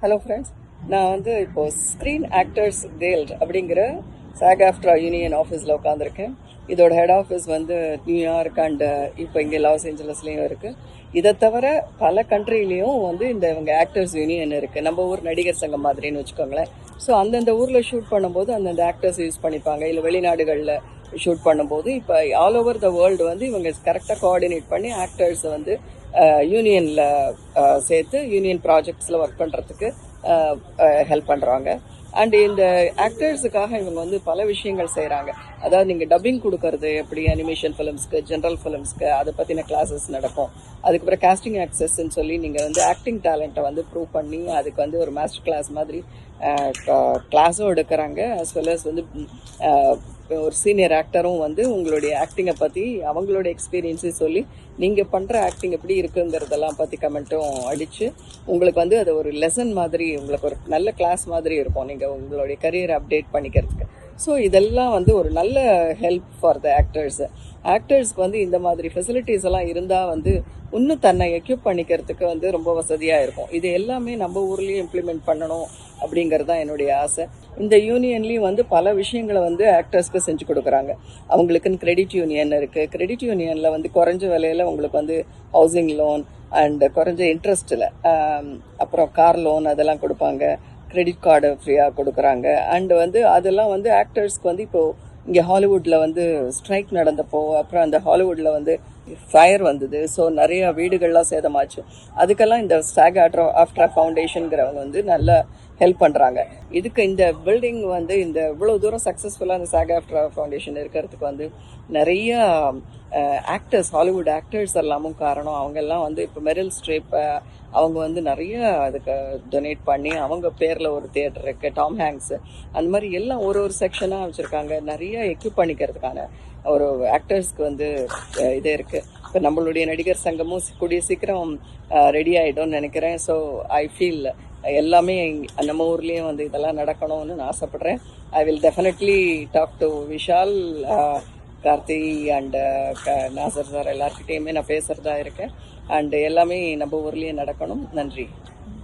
Hello friends, நான் வந்து இப்போ ஸ்க்ரீன் ஆக்டர்ஸ் கில்ட் அப்படிங்கிற சாக் ஆஃப்ட்ரா யூனியன் ஆஃபீஸில் உட்காந்துருக்கேன். இதோட ஹெட் ஆஃபீஸ் வந்து நியூயார்க் அண்ட் இப்போ இங்கே லாஸ் ஏஞ்சலஸ்லேயும் இருக்குது. இதை தவிர பல கண்ட்ரிலையும் வந்து இவங்க ஆக்டர்ஸ் யூனியன் இருக்குது. நம்ம ஊர் நடிகர் சங்கம் மாதிரின்னு வச்சுக்கோங்களேன். ஸோ அந்தந்த ஊரில் ஷூட் பண்ணும்போது அந்தந்த ஆக்டர்ஸ் யூஸ் பண்ணிப்பாங்க. இல்லை வெளிநாடுகளில் ஷூட் பண்ணும்போது இப்போ ஆல் ஓவர் த வேர்ல்டு வந்து இவங்க கரெக்டாக கோஆர்டினேட் பண்ணி ஆக்டர்ஸை வந்து யூனியனில் சேர்த்து யூனியன் ப்ராஜெக்ட்ஸில் ஒர்க் பண்ணுறதுக்கு ஹெல்ப் பண்ணுறாங்க. அண்ட் இந்த ஆக்டர்ஸுக்காக இவங்க வந்து பல விஷயங்கள் செய்கிறாங்க. அதாவது நீங்கள் டப்பிங் கொடுக்கறது எப்படி, அனிமேஷன் ஃபிலிம்ஸ்க்கு, ஜென்ரல் ஃபிலிம்ஸ்க்கு அதை பற்றின கிளாஸஸ் நடக்கும். அதுக்கப்புறம் காஸ்டிங் ஆக்சஸ்ன்னு சொல்லி நீங்கள் வந்து ஆக்டிங் டேலண்ட்டை வந்து ப்ரூவ் பண்ணி அதுக்கு வந்து ஒரு மாஸ்டர் கிளாஸ் மாதிரி கிளாஸும் எடுக்கிறாங்க. அஸ் வெல் அஸ் வந்து ஒரு சீனியர் ஆக்டரும் வந்து உங்களுடைய ஆக்டிங்கை பற்றி அவங்களோட எக்ஸ்பீரியன்ஸையும் சொல்லி நீங்கள் பண்ணுற ஆக்டிங் எப்படி இருக்குங்கிறதெல்லாம் பற்றி கமெண்ட்டும் அடித்து உங்களுக்கு வந்து அது ஒரு லெசன் மாதிரி, உங்களுக்கு ஒரு நல்ல கிளாஸ் மாதிரி இருக்கும் நீங்கள் உங்களுடைய கரியரை அப்டேட் பண்ணிக்கிறதுக்கு. ஸோ இதெல்லாம் வந்து ஒரு நல்ல ஹெல்ப் ஃபார் த ஆக்டர்ஸ்க்கு வந்து இந்த மாதிரி ஃபெசிலிட்டிஸ் எல்லாம் இருந்தால் வந்து இன்னும் தன்னை எக்யூப் பண்ணிக்கிறதுக்கு வந்து ரொம்ப வசதியாக இருக்கும். இது எல்லாமே நம்ம ஊர்லேயும் இம்ப்ளிமெண்ட் பண்ணணும் அப்படிங்கிறது தான் என்னுடைய ஆசை. இந்த யூனியன்லேயும் வந்து பல விஷயங்களை வந்து ஆக்டர்ஸ்க்கு செஞ்சு கொடுக்குறாங்க. அவங்களுக்குன்னு கிரெடிட் யூனியன் இருக்குது. கிரெடிட் யூனியனில் வந்து குறைஞ்ச விலையில் உங்களுக்கு வந்து ஹவுசிங் லோன் அண்ட் குறைஞ்ச இன்ட்ரெஸ்ட்டில் அப்புறம் கார் லோன் அதெல்லாம் கொடுப்பாங்க. கிரெடிட் கார்டு ஃப்ரீயாக கொடுக்குறாங்க. அண்டு வந்து அதெல்லாம் வந்து ஆக்டர்ஸ்க்கு வந்து இப்போது இங்கே ஹாலிவுட்டில் வந்து ஸ்ட்ரைக் நடந்தப்போ அப்புறம் அந்த ஹாலிவுட்டில் வந்து ஃபயர் வந்தது. ஸோ நிறைய வீடுகள்லாம் சேதமாச்சு. அதுக்கெல்லாம் இந்த சாக் ஆஃப்ட்ரா ஃபவுண்டேஷனுங்கிறவங்க வந்து நல்லா ஹெல்ப் பண்ணுறாங்க. இதுக்கு இந்த பில்டிங் வந்து இந்த இவ்வளோ தூரம் சக்ஸஸ்ஃபுல்லாக இந்த சாக் ஆஃப்ட்ரா ஃபவுண்டேஷன் இருக்கிறதுக்கு வந்து நிறைய ஆக்டர்ஸ், ஹாலிவுட் ஆக்டர்ஸ் எல்லாமும் காரணம். அவங்கெல்லாம் வந்து இப்போ மெரில் ஸ்ட்ரீப் அவங்க வந்து நிறைய அதுக்கு டொனேட் பண்ணி அவங்க பேரில் ஒரு தியேட்டர் இருக்குது. டாம் ஹேங்க்ஸு அந்த மாதிரி எல்லாம் ஒரு செக்ஷனாக வச்சுருக்காங்க. நிறைய எக்யூப் பண்ணிக்கிறதுக்கான ஒரு ஆக்டர்ஸ்க்கு வந்து இது இருக்குது. இப்போ நம்மளுடைய நடிகர் சங்கமும் கூடிய சீக்கிரம் ரெடி ஆகிடும்னு நினைக்கிறேன். ஸோ ஐ ஃபீல் எல்லாமே நம்ம ஊர்லேயும் வந்து இதெல்லாம் நடக்கணும்னு நான் ஆசைப்பட்றேன். I will definitely talk to Vishal, Karthi and Nasser sir எல்லார்கிட்டையுமே நான் பேசுகிறதா இருக்கேன். அண்ட் எல்லாமே நம்ம ஊர்லேயே நடக்கணும். நன்றி.